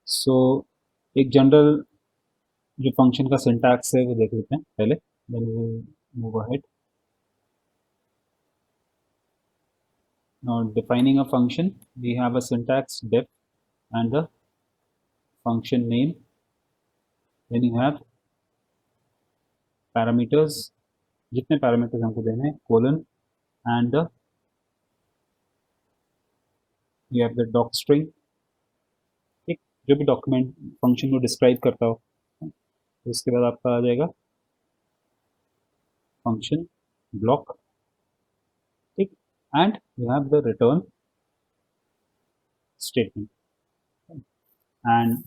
सो एक जनरल जो फंक्शन का सिंटैक्स है वो देख लेते हैं पहले, then we move ahead. Now defining a function, we have a syntax def and the function name. Then you have parameters, जितने parameters हमको देने हैं, colon and the you have the doc string. ठीक, जो भी डॉक्यूमेंट फंक्शन को describe करता हो, तो उसके बाद आपका आ जाएगा फंक्शन ब्लॉक. ठीक, and you have the return statement. And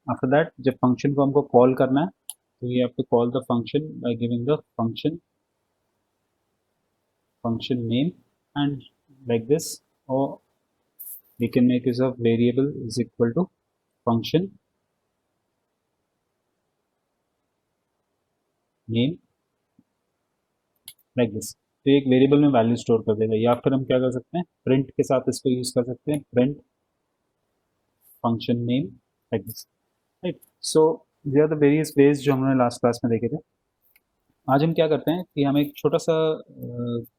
after that जब फंक्शन को हमको कॉल करना है, तो you have to call the function by giving the function name and like this, or we can make use of variable is equal to function name like this. तो एक variable में value store कर देगा, या फिर हम क्या कर सकते हैं, प्रिंट के साथ इसको यूज कर सकते हैं, print function name like this. Right. So they are the various ways जो हमने लास्ट क्लास में देखे थे. आज हम क्या करते हैं कि हम एक छोटा सा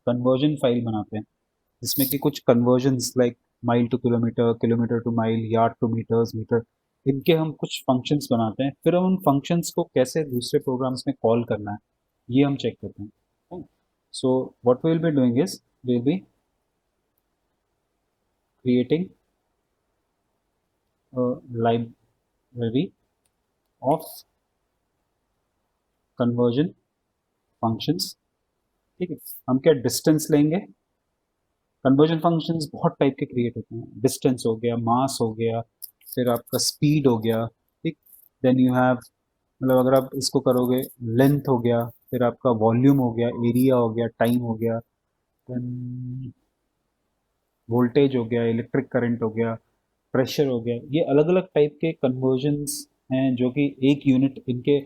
कन्वर्जन फाइल बनाते हैं, जिसमें कि कुछ conversions like mile to kilometer, kilometer to mile, yard to meters, meter, इनके हम कुछ फंक्शंस बनाते हैं. फिर हम उन फंक्शंस को कैसे दूसरे प्रोग्राम्स में कॉल करना है, ये हम चेक करते हैं. So what we will be doing is we will be creating library of conversion functions. ठीक है, हम क्या डिस्टेंस लेंगे. कन्वर्जन फंक्शंस बहुत टाइप के क्रिएट होते हैं. डिस्टेंस हो गया, मास हो गया, फिर आपका स्पीड हो गया. ठीक, देन यू हैव, मतलब अगर आप इसको करोगे, लेंथ हो गया, फिर आपका वॉल्यूम हो गया, एरिया हो गया, टाइम हो गया, देन वोल्टेज हो गया, इलेक्ट्रिक करंट हो गया, प्रेशर हो गया. ये अलग अलग टाइप के कन्वर्जन्स हैं जो कि एक यूनिट इनके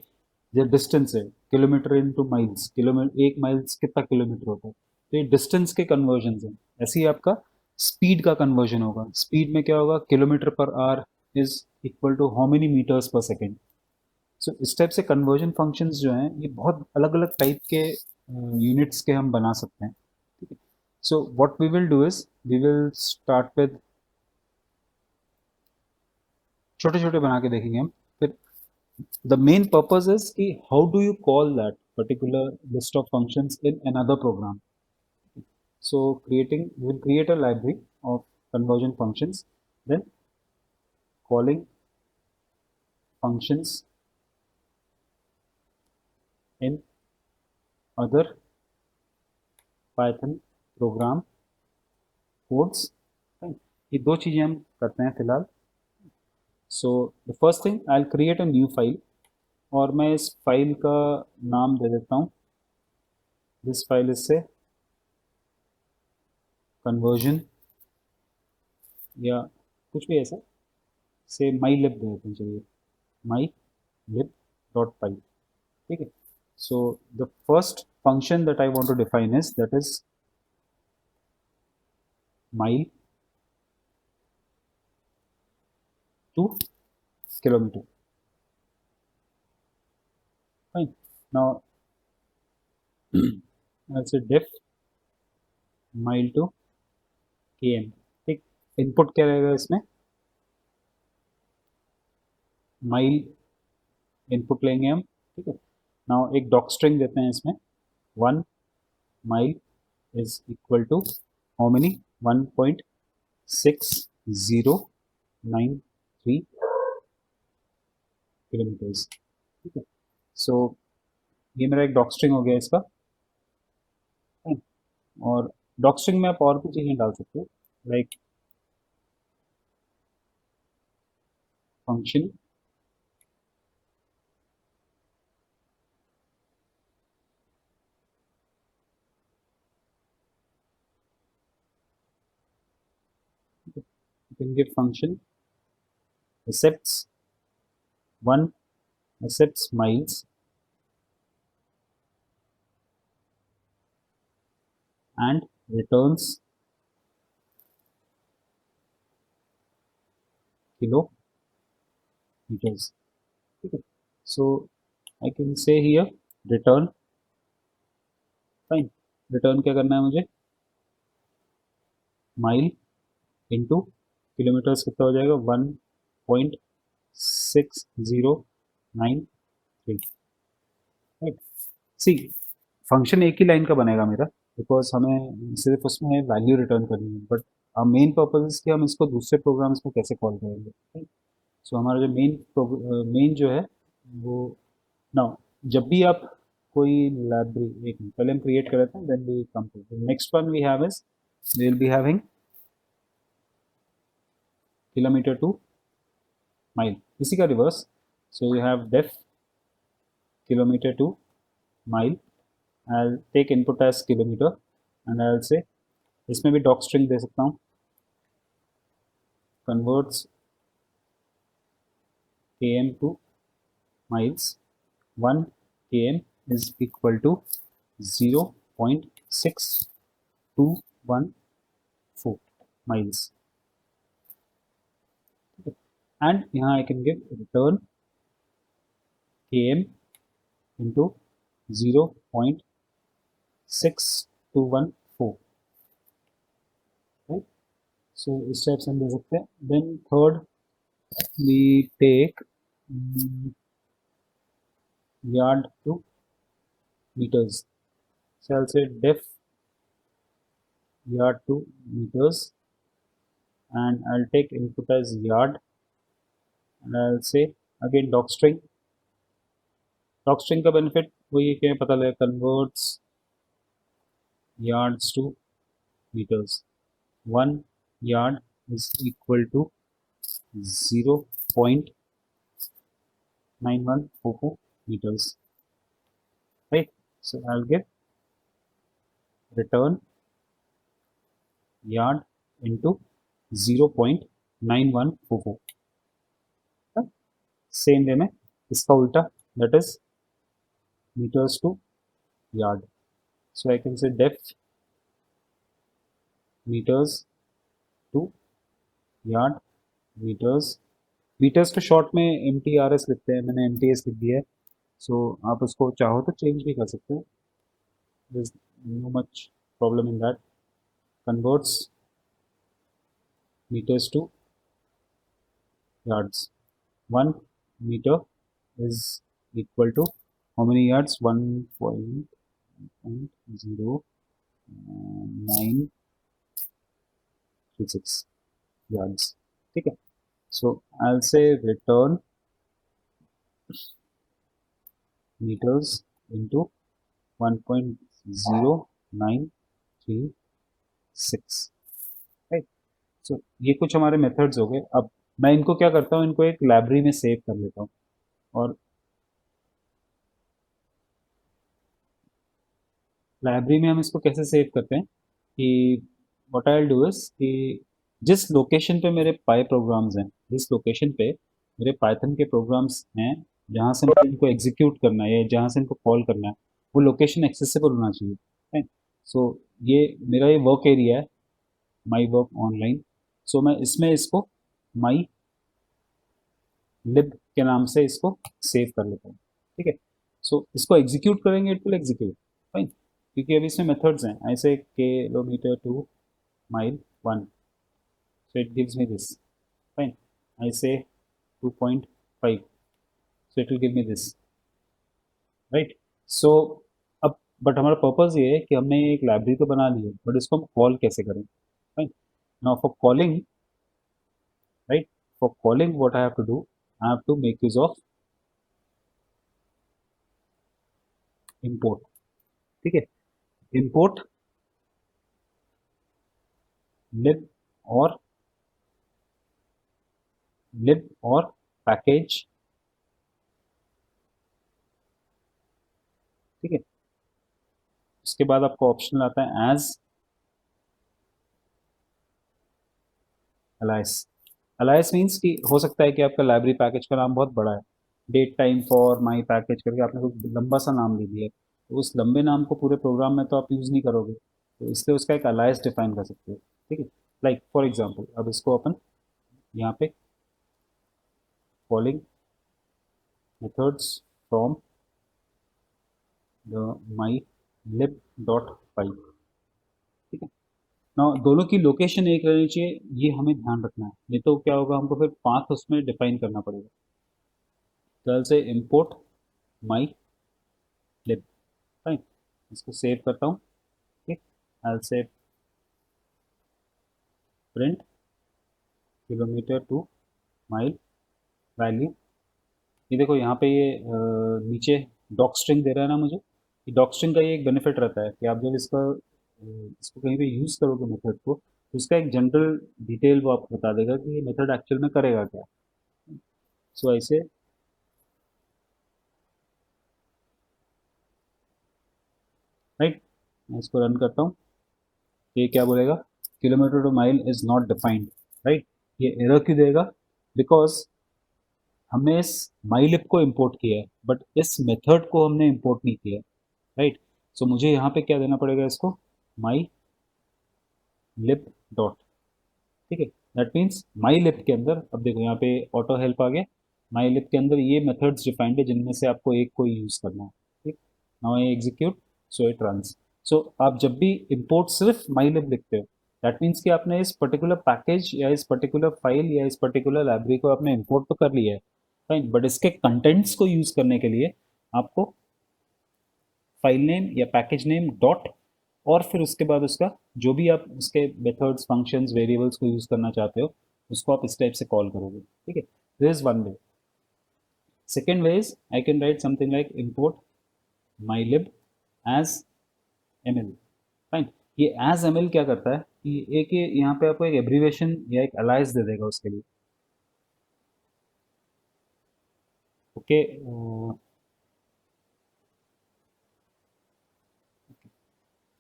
जो डिस्टेंस है, किलोमीटर इनटू माइल्स, किलोमीटर एक माइल्स कितना किलोमीटर होता है, तो ये डिस्टेंस के कन्वर्जन हैं. ऐसे ही आपका स्पीड का कन्वर्जन होगा. स्पीड में क्या होगा, kilometer per hour is equal to how many meters per second. So इस टाइप से कन्वर्जन फंक्शंस जो हैं ये बहुत अलग अलग टाइप के यूनिट्स के हम बना सकते हैं. ठीक है. So what we will do is we will start with छोटे छोटे बना के देखेंगे हम. फिर the main purpose is कि how do you call that particular list of functions in another program. So we'll create a library of conversion functions, then calling functions in other Python program codes. ये दो चीजें हम करते हैं फिलहाल. So the first thing, I'll create a new file, और मैं इस फाइल का नाम दे देता हूँ, दिस फाइल इज से कन्वर्जन या कुछ भी ऐसा से माई लिब दे देते हैं. चलिए, माई लिब डॉट पाई. ठीक है. So the first function that I want to define is that is mile to kilometer. Fine. Now I say def mile to KM. ठीक, इनपुट क्या रहेगा इसमें, माइल इनपुट लेंगे हम. ठीक है. नाउ एक डॉक स्ट्रिंग देते हैं इसमें, 1 mile is equal to how many, 1.6093 kilometers. ठीक है. सो ये मेरा एक डॉक स्ट्रिंग हो गया इसका. और डॉक स्ट्रिंग में आप और भी चीज़ें डाल सकते हो, like function you can give function accepts 1 accepts miles and returns kilometres, ठीक है। So I can say here return, fine, return क्या करना है मुझे, माइल इंटू किलोमीटर्स कितना हो जाएगा, 1.6093, राइट। सी, फंक्शन एक ही लाइन का बनेगा मेरा, बिकॉज हमें सिर्फ उसमें वैल्यू रिटर्न करनी है, बट मेन पर्पज कि हम इसको दूसरे प्रोग्राम्स में कैसे कॉल करेंगे। सो हमारा जो मेन जो है वो, नाउ जब भी आप कोई लाइब्रेरी, एक पहले हम क्रिएट कर लेते हैं, then we come to next one we have is, we will be having kilometer to mile, इसी का reverse. So you have def kilometer to mile, I'll take input as kilometer and I'll say, इसमें भी doc string दे सकता हूँ, converts km to miles, 1 km is equal to 0.6214 miles, and यहाँ I can give return km into 0.6214, right? So इस type से हम दे सकते हैं। Then third we take yard to meters, so I'll say def yard to meters and I'll take input as yard and I'll say again docstring का benefit वही है कि पता लगे converts yards to meters, 1 yard is equal to 0.9144 meters, right? So I'll give return yard into 0.9144, same way में इसका उल्टा, that is meters to yard, so I can say def meters to yard, meters को short में MTRS लिखते हैं, मैंने MTS लिख दिया है, सो आप उसको चाहो तो चेंज भी कर सकते हो, there's no much problem in that। converts meters to yards, 1 meter is equal to how many yards, 1.0936 yards, ठीक है। so I'll say return meters into 1.0936, right. So ये कुछ हमारे मेथड्स हो गए। अब मैं इनको क्या करता हूँ, इनको एक लाइब्रेरी में सेव कर लेता हूँ, और लाइब्रेरी में हम इसको कैसे सेव करते हैं कि what I will do is कि जिस लोकेशन पे मेरे पाई प्रोग्राम्स हैं, जिस लोकेशन पे मेरे पाइथन के प्रोग्राम्स हैं, जहाँ से मुझे इनको एग्जीक्यूट करना है या जहाँ से इनको कॉल करना है, वो लोकेशन एक्सेसिबल होना चाहिए, राइट। सो ये मेरा ये वर्क एरिया है, माई वर्क ऑनलाइन। सो मैं इसमें इसको माई लिब के नाम से इसको सेव कर लेता हूँ, ठीक है। सो इसको एग्जीक्यूट करेंगे, इट विल एग्जीक्यूट, फाइन, क्योंकि अभी इसमें मेथड्स हैं, ऐसे kilometer to mile 1, so it gives me this, fine, I say 2.5, so it will give me this, right? So अब बट हमारा पर्पज ये है कि हमने एक लाइब्रेरी तो बना ली है, बट इसको हम कॉल कैसे करें, fine. Now for calling, right, for calling what I have to do, I have to make use of import, ठीक है। इंपोर्ट लिब और पैकेज, ठीक है। उसके बाद आपको ऑप्शन आता है एज अलाइस। अलाइस मीन्स कि हो सकता है कि आपका लाइब्रेरी पैकेज का नाम बहुत बड़ा है, date time for my package करके आपने कोई लंबा सा नाम ले दिया है, तो उस लंबे नाम को पूरे प्रोग्राम में तो आप यूज़ नहीं करोगे, तो इसलिए उसका एक अलाइस डिफाइन कर सकते हो, ठीक है। लाइक फॉर एग्जाम्पल अब इसको अपन यहाँ पे calling methods from the my lib dot पाई। ठीक है ना, दोनों की लोकेशन एक रहनी चाहिए, ये हमें ध्यान रखना है, नहीं तो क्या होगा, हमको फिर पाथ उसमें डिफाइन करना पड़ेगा। तो say import my lib, fine, इसको सेव करता हूँ। ठीक, I say print kilometer to mile value. ये देखो यहाँ पे ये नीचे डॉक स्ट्रिंग दे रहा है ना मुझे। ये डॉक स्ट्रिंग का ये एक बेनिफिट रहता है कि आप जब इसको कहीं पे यूज़ करोगे मेथड को, तो इसका एक जनरल डिटेल वो आपको बता देगा कि ये मेथड एक्चुअल में करेगा क्या। सो ऐसे, राइट, मैं इसको रन करता हूँ। ये क्या बोलेगा, kilometer to mile is not defined, right. ये एरर क्यों देगा, बिकॉज हमने इस माइलिब को इंपोर्ट किया है बट इस मेथड को हमने इंपोर्ट नहीं किया, राइट। सो मुझे यहाँ पे क्या देना पड़ेगा, इसको माई लिब डॉट। ठीक है, दैट मीन्स माई लिब के अंदर, अब देखो यहाँ पे ऑटो हेल्प आ गया, माई लिब के अंदर ये मेथड्स डिफाइंड है जिनमें से आपको एक को यूज़ करना है। ठीक, now I execute, so it runs. So आप जब भी इंपोर्ट सिर्फ माई लिब लिखते हो, दैट मीन्स कि आपने इस पर्टिकुलर पैकेज या इस पर्टिकुलर फाइल या इस पर्टिकुलर लाइब्रेरी को आपने इंपोर्ट तो कर लिया है, राइट, बट इसके कंटेंट्स को यूज़ करने के लिए आपको फाइल नेम या पैकेज नेम डॉट, और फिर उसके बाद उसका जो भी आप उसके मेथड्स फंक्शंस वेरिएबल्स को यूज़ करना चाहते हो, उसको आप इस टाइप से कॉल करोगे। ठीक है, this is one way. Second way is I can write something like import my lib as M L, fine. ये एज एम एल क्या करता है कि एक ये यहाँ पे आपको एक एब्रीवेशन या एक अलाइस दे देगा उसके लिए। ओके,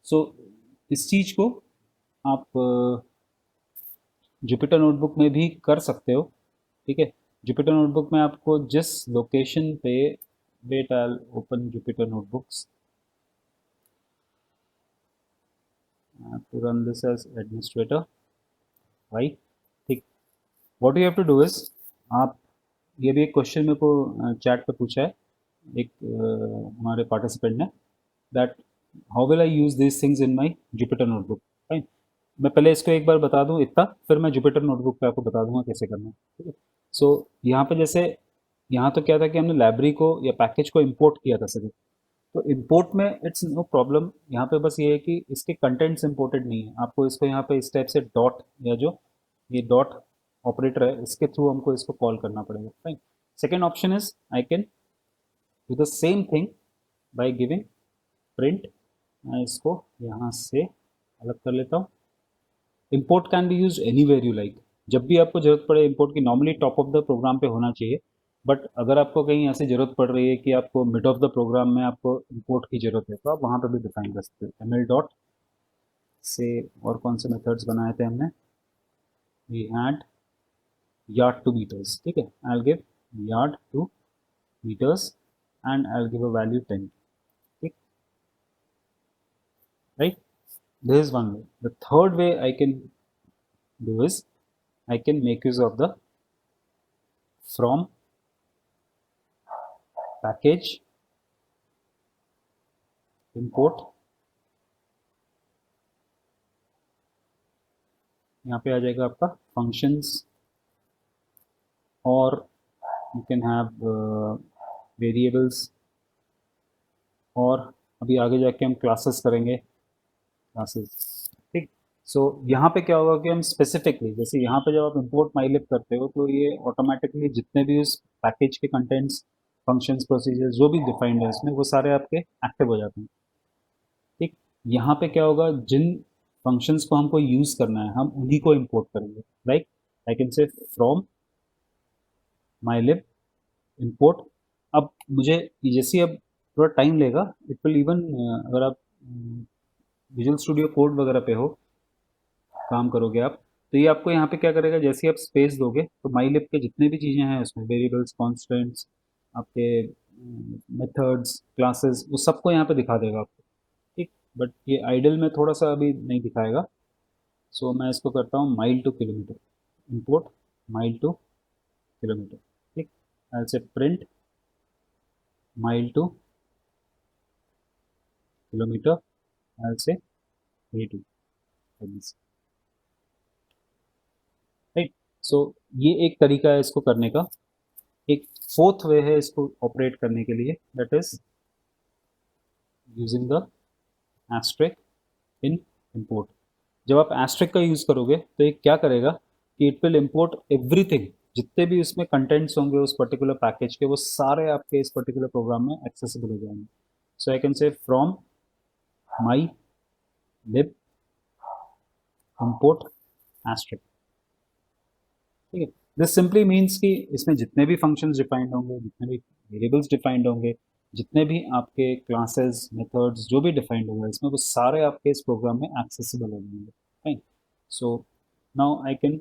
सो इस चीज़ को आप जुपिटर नोटबुक में भी कर सकते हो। ठीक है, जुपिटर नोटबुक में आपको जिस लोकेशन पे, wait I open Jupyter notebooks to run this as administrator, right. ठीक, what you have to do is, आप, ये भी एक क्वेश्चन मेरे को चैट पे पूछा है एक हमारे पार्टिसिपेंट ने, that how will I use this things in my Jupyter notebook, right. मैं पहले इसको एक बार बता दूं इतना, फिर मैं जुपिटर नोटबुक पे आपको बता दूंगा कैसे करना है। ठीक है, सो यहाँ पे जैसे, यहाँ तो क्या था कि हमने लाइब्रेरी को या पैकेज को इंपोर्ट किया था सभी, तो इंपोर्ट में इट्स नो प्रॉब्लम। यहाँ पे बस ये है कि इसके कंटेंट्स इंपोर्टेड नहीं है, आपको इसको यहाँ पे इस टाइप से डॉट, या जो ये डॉट ऑपरेटर है इसके थ्रू हमको इसको कॉल करना पड़ेगा, right. Second option is I can do the same thing by giving print, मैं इसको यहाँ से अलग कर लेता हूँ। Import can be use anywhere you like, जब भी आपको जरूरत पड़े इम्पोर्ट की, normally top of the program पे होना चाहिए, बट अगर आपको कहीं ऐसी जरूरत पड़ रही है कि आपको मिड ऑफ द प्रोग्राम में आपको इम्पोर्ट की जरूरत है, तो आप वहाँ पे भी डिफाइन कर सकते हो। एम एल डॉट से, और कौन से मेथड्स बनाए थे हमने, we had yard to meters. ठीक है, I will give yard to meters and I'll give a value 10. ठीक, right, this is one way. The third way I can do is I can make use of the from package import, यहाँ पे आ जाएगा आपका functions, और you can have variables, और अभी आगे जाके हम क्लासेस करेंगे, क्लासेस। ठीक, सो यहाँ पे क्या होगा कि हम स्पेसिफिकली, जैसे यहाँ पे जब आप इंपोर्ट माइलिब करते हो तो ये ऑटोमेटिकली जितने भी उस पैकेज के कंटेंट्स फंक्शंस प्रोसीजर्स जो भी डिफाइंड है उसमें, वो सारे आपके एक्टिव हो जाते हैं। ठीक, यहाँ पे क्या होगा, जिन फंक्शंस को हमको यूज़ करना है हम उन्हीं को इंपोर्ट करेंगे, like I can say from mylib import. अब मुझे जैसे अब थोड़ा टाइम लेगा, इट विल इवन, अगर आप विजुअल स्टूडियो कोड वगैरह पे हो, काम करोगे आप, तो ये आपको यहाँ पे क्या करेगा, जैसे ही आप स्पेस दोगे तो माईलिब के जितने भी चीज़ें हैं उसमें, वेरिएबल्स, कॉन्स्टेंट्स, आपके मेथड्स, क्लासेस, वो सबको यहाँ पे दिखा देगा आपको। ठीक, बट ये आइडल में थोड़ा सा अभी नहीं दिखाएगा। सो मैं इसको करता हूँ mile to kilometre, import mile to kilometre. ठीक, I'll say print mile to kilometer. I'll say A2 like this, right. So ये एक तरीका है इसको करने का. एक फोर्थ वे है इसको ऑपरेट करने के लिए, that is using the asterisk in import. जब आप एस्ट्रिक का यूज़ करोगे तो ये क्या करेगा कि इट विल इंपोर्ट एवरीथिंग, जितने भी उसमें कंटेंट्स होंगे उस पर्टिकुलर पैकेज के, वो सारे आपके इस पर्टिकुलर प्रोग्राम में एक्सेसिबल हो जाएंगे. So I can say from my lib import asterisk. ठीक है. दिस सिंपली मीन्स कि इसमें जितने भी फंक्शंस डिफाइंड होंगे, जितने भी वेरिएबल्स डिफाइंड होंगे, जितने भी आपके क्लासेस मेथड्स जो भी डिफाइंड होंगे इसमें, वो सारे आपके इस प्रोग्राम में एक्सेसिबल हो जाएंगे. Right. So now I can,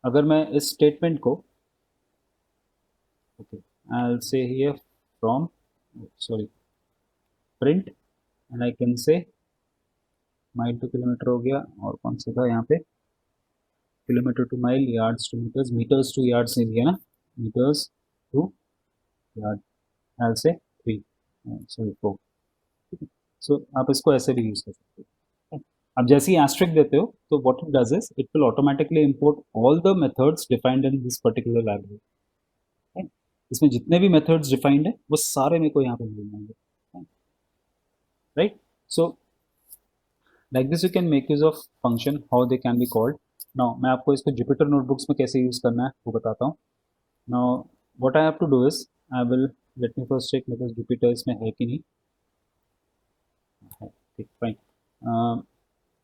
अगर मैं इस स्टेटमेंट को, okay, I will say here from, sorry, print and I can say mile to kilometer हो गया, और कौन सा था यहाँ पे, kilometer to mile, yards to meters, meters to yards नहीं दिया ना, meters to yard. I will say 3, sorry 4. ठीक है. सो आप इसको ऐसे भी यूज़ कर सकते हो. अब जैसे ही एस्ट्रिक देते हो तो what it does is it will automatically import all the methods defined in this particular library. इसमें जितने भी मेथड्स डिफाइंड है वो सारे मेरे को यहाँ पे मिल जाएंगे. Right. So like this you can make use of function, how they can be called. Now मैं आपको इसको जुपिटर नोटबुक्स में कैसे यूज़ करना है वो बताता हूँ. Now what I have to do is, I will, let me first check मेरे पास जुपिटर इसमें है कि नहीं है. ठीक, fine.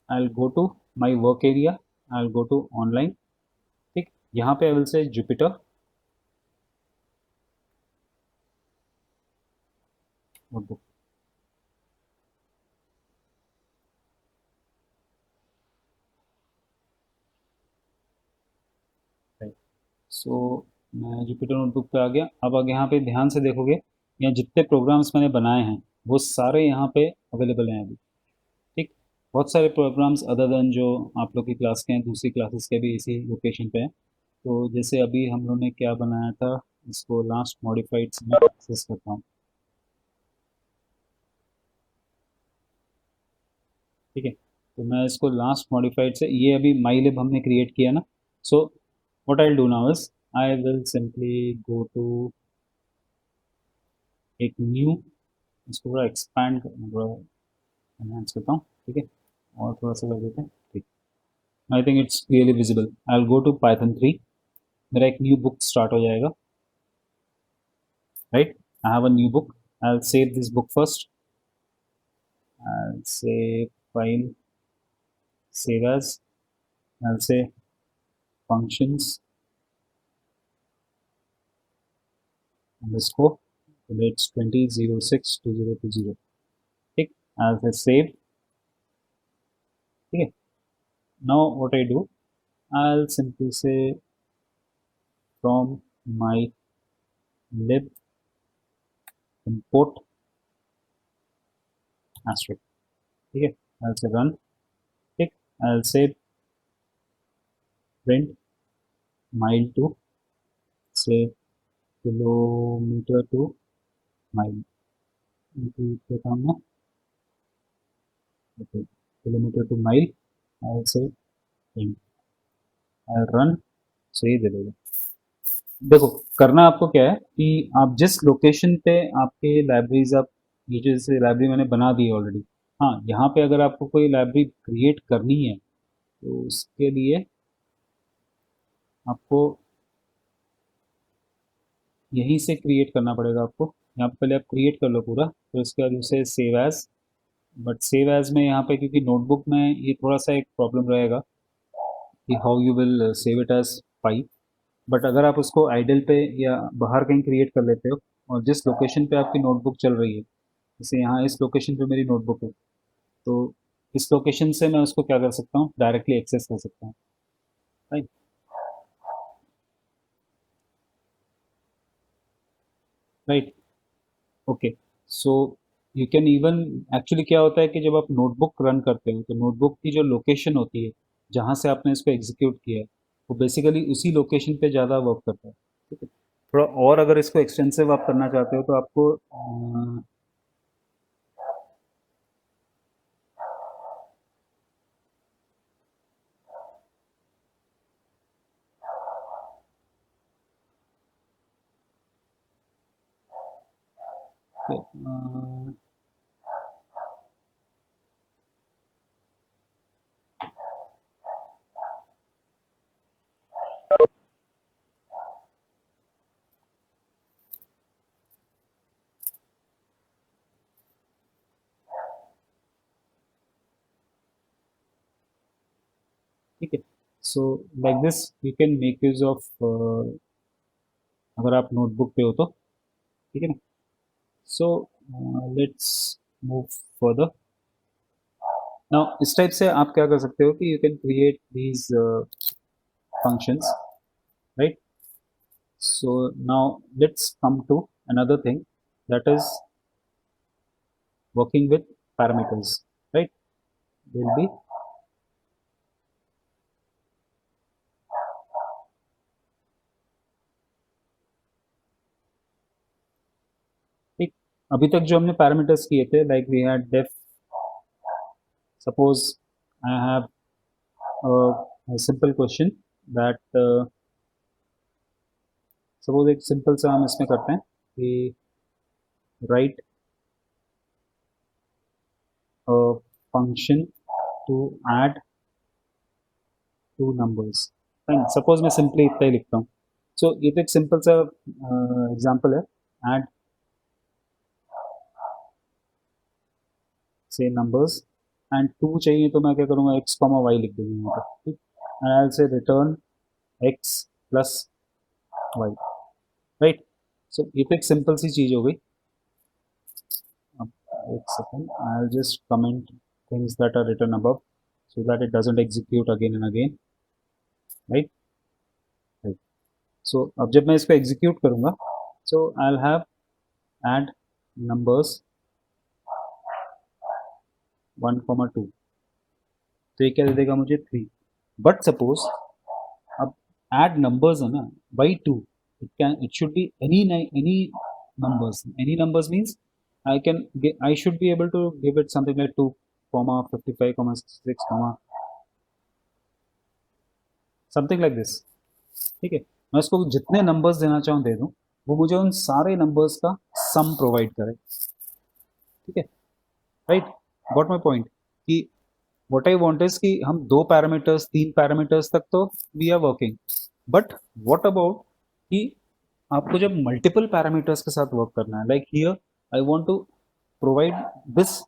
I will go to my work area, I will go to online. ठीक, यहाँ पे I will say Jupyter notebook. So मैं जुपिटर नोटबुक पे आ गया. अब अगर यहाँ पे ध्यान से देखोगे, यहाँ जितने प्रोग्राम्स मैंने बनाए हैं वो सारे यहाँ पे अवेलेबल हैं अभी. ठीक. बहुत सारे प्रोग्राम्स अदर देन जो आप लोग की क्लास के हैं, दूसरी क्लासेस के भी इसी लोकेशन पे हैं. तो जैसे अभी हम लोग ने क्या बनाया था, इसको लास्ट मॉडिफाइड से मैं एक्सेस करता हूँ. ठीक है. तो मैं इसको लास्ट मॉडिफाइड से, ये अभी माईलिब हमने क्रिएट किया ना. So what I will do now is, I will simply go to एक न्यू, इसको थोड़ा एक्सपैंड, थोड़ा एनहांस करता हूँ. ठीक है. और थोड़ा सा कर देते हैं. ठीक. I think it's clearly visible. I will go to Python 3. मेरा एक न्यू बुक स्टार्ट हो जाएगा. Right. I have a new book. I will save this book first. I will save file, save as, I'll say functions underscore, it's 20062020. ठीक. I'll say save. ठीक है. Now what I do, I'll simply say from my lib import asterisk. ठीक है. I'll say run. ठीक. I'll say print mile to, say kilometer to mile. देता हूँ मैं. Okay. Kilometer to mile. I'll say print. I'll run. So ये दे देगा. देखो करना आपको क्या है कि आप जिस लोकेशन पे आपके लाइब्रेरीज, आप ये जैसे लाइब्रेरी मैंने बना दी है ऑलरेडी, हाँ, यहाँ पे अगर आपको कोई लाइब्रेरी क्रिएट करनी है तो उसके लिए आपको यहीं से क्रिएट करना पड़ेगा. आपको यहाँ पे पहले आप क्रिएट कर लो पूरा, तो इसके बाद उसे save as. But save as में यहाँ पे क्योंकि नोटबुक में ये थोड़ा सा एक प्रॉब्लम रहेगा कि how you will save it as file. But अगर आप उसको आइडल पे या बाहर कहीं क्रिएट कर लेते हो, और जिस लोकेशन पे आपकी नोटबुक चल रही है, जैसे यहाँ इस लोकेशन पे मेरी नोटबुक है, तो इस लोकेशन से मैं उसको क्या कर सकता हूँ, डायरेक्टली एक्सेस कर सकता हूँ. Right. Right. Okay. So you can even, actually क्या होता है कि जब आप नोटबुक रन करते हो तो नोटबुक की जो लोकेशन होती है जहाँ से आपने इसको एग्जीक्यूट किया है, वो बेसिकली उसी लोकेशन पे ज़्यादा वर्क करता है. ठीक है. थोड़ा और अगर इसको एक्सटेंसिव आप करना चाहते हो तो आपको ठीक है, so like this you can make use of, अगर आप नोटबुक पे हो तो, ठीक है ना। So let's move further. Now इस टाइप से आप क्या कर सकते हो कि you can create these functions, right? So now let's come to another thing, that is working with parameters, right? Will be ठीक। अभी तक जो हमने पैरामीटर्स किए थे, like we had def, suppose I have a simple question that suppose एक simple सा हम इसमें करते हैं कि write function to add two numbers, fine. Suppose मैं सिंपली इतना ही लिखता हूँ। सो ये तो एक सिंपल सा एग्जांपल है, ऐड से नंबर्स एंड टू चाहिए तो मैं क्या करूँगा, एक्स कॉमा वाई लिख दूंगा यहाँ पर, ठीक। And I say return X plus Y, right. So ये तो एक सिंपल सी चीज़ हो गई। अब एक second, I will just comment things that are written above so that it doesn't execute again and again, right? Right. So अब जब मैं इसको एग्जीक्यूट करूँगा, so I'll have add numbers 1, 2, तो ये क्या दे देगा मुझे 3। बट सपोज अब add numbers है ना by 2, it should be any numbers means I should be able to give it something like 2, 55, 66, something like this, ठीक है। मैं उसको जितने नंबर्स देना चाहूँ दे दूँ, वो मुझे उन सारे नंबर्स का सम प्रोवाइड करे, ठीक है, राइट। गॉट माई पॉइंट कि व्हाट आई वांट इज कि हम 2 पैरामीटर्स 3 पैरामीटर्स तक तो we are working, but what about कि आपको जब मल्टीपल पैरामीटर्स के साथ वर्क करना है, like here I want to provide this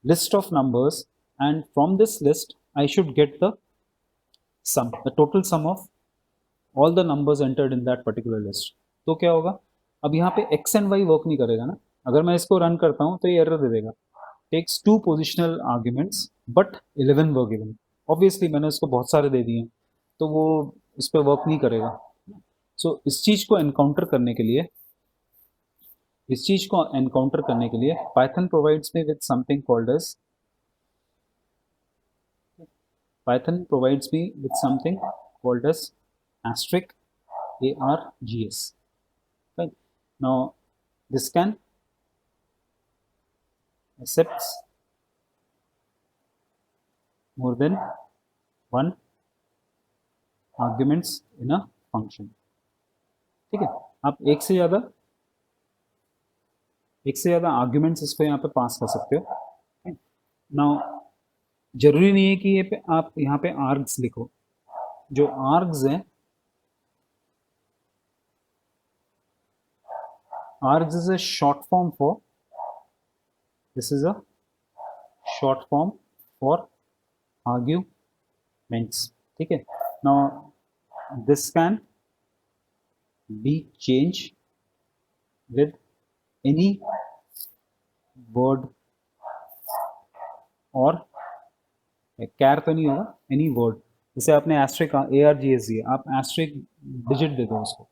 list of numbers and from this list I should get the sum, the total sum of all the numbers entered in that particular list। तो क्या होगा, अब यहाँ पे x and y work नहीं करेगा ना। अगर मैं इसको रन करता हूँ तो ये एरर दे देगा, takes 2 positional arguments but 11 were given. Obviously मैंने उसको बहुत सारे दे दिए तो वो इस पर वर्क नहीं करेगा। सो इस चीज़ को एनकाउंटर करने के लिए, Python provides me with something called as asterisk, ARGS, right? Now this can accepts more than one arguments in a function, ठीक है। आप एक से ज़्यादा आर्ग्यूमेंट्स इसको यहाँ पे पास कर सकते हो। नाउ जरूरी नहीं है कि ये पे आप यहाँ पे आर्ग्स लिखो, जो आर्ग्स हैं, args is a short form for, this is a short form for arguments, ठीक है। now this can be changed with any word और कैर तो नहीं होगा, एनी वर्ड। जैसे आपने एस्ट्रिक ARGS दिया, आप एस्ट्रिक डिजिट दे दो उसको,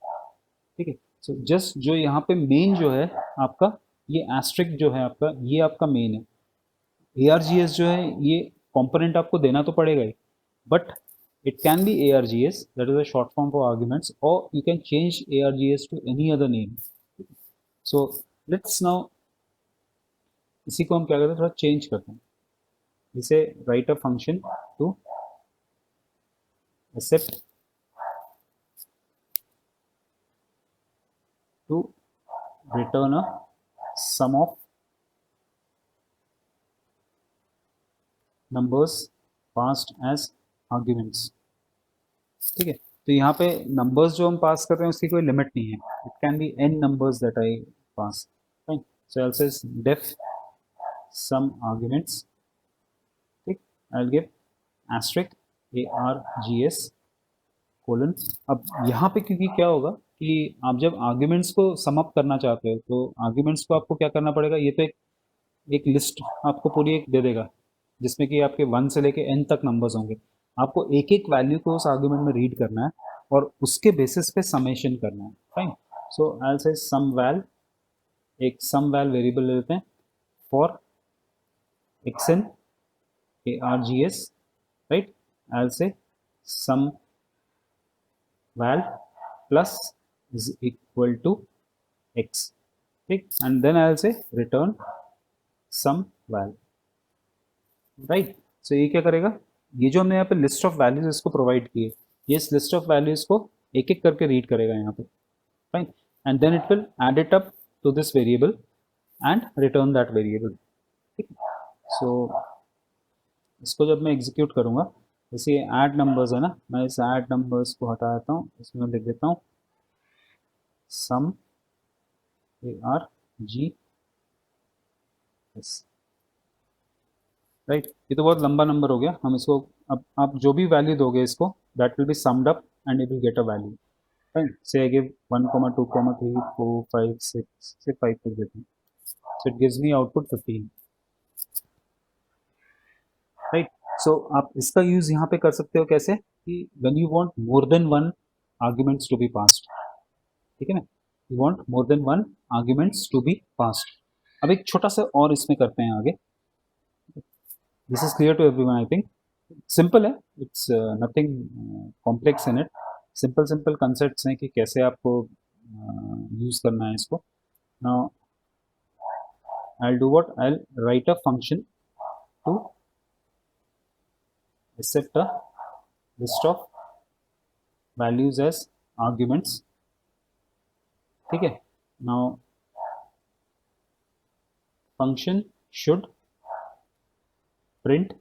ठीक है। सो जस्ट जो यहाँ पे मेन जो है आपका, ये एस्ट्रिक जो है आपका, ये आपका मेन है। ARGS जो है ये कंपोनेंट आपको देना तो पड़ेगा ही, but It can be ARGS, that is a short form for arguments, or you can change ARGS to any other name. So let's now इसी को हम क्या करते हैं, थोड़ा चेंज करते हैं. इसे write a function to accept to return a sum of numbers passed as arguments. ठीक है, तो यहाँ पे नंबर्स जो हम पास कर रहे हैं उसकी कोई लिमिट नहीं है. It can be n numbers that I pass. Right, so I'll say def some arguments. ठीक, I'll give asterisk args colon. अब यहाँ पे क्योंकि क्या होगा कि आप जब आर्ग्यूमेंट्स को सम अप करना चाहते हो तो आर्ग्यूमेंट्स को आपको क्या करना पड़ेगा. ये तो एक लिस्ट आपको पूरी एक दे देगा जिसमें कि आपके 1 से लेके n तक नंबर्स होंगे. आपको एक एक वैल्यू को उस आर्ग्यूमेंट में रीड करना है और उसके बेसिस पे समेशन करना है. Fine, so I will say some well, एक सम वैल वेरिएबल ले लेते हैं for xn args. Right, I will say sum val plus is equal to x. ठीक, and then I will say return some val. Right, so ये क्या करेगा, ये जो हमने यहाँ पे लिस्ट ऑफ वैल्यूज इसको प्रोवाइड किए, ये इस लिस्ट ऑफ वैल्यूज को एक एक करके रीड करेगा यहाँ पे. Fine, and then it will add it up to this variable and return that variable. ठीक, सो इसको जब मैं एग्जीक्यूट करूँगा, जैसे ये ऐड नंबर्स है ना, मैं इस ऐड नंबर्स को हटा देता हूँ, इसमें लिख देता हूँ सम ARGS. राइट, ये तो बहुत लंबा नंबर हो गया. हम इसको अब आप जो भी वैल्यू दोगे इसको, that will be summed up and you will get a value. Right, से आई गिव 1, 2, 3, 4, 5, 6 से 5 तक देते हैं. So it gives me output 15. Right, so आप इसका यूज यहाँ पे कर सकते हो कैसे, कि when you want more than one arguments to be passed. ठीक है ना, you want more than one arguments to be passed. अब एक छोटा सा और इसमें करते हैं आगे. This is clear to everyone I think. Simple है, it's nothing complex in it. Simple simple concepts हैं कि कैसे आपको यूज करना है इसको. Now I will do what, I will write a function to accept a list of values as arguments. ठीक है, now function should print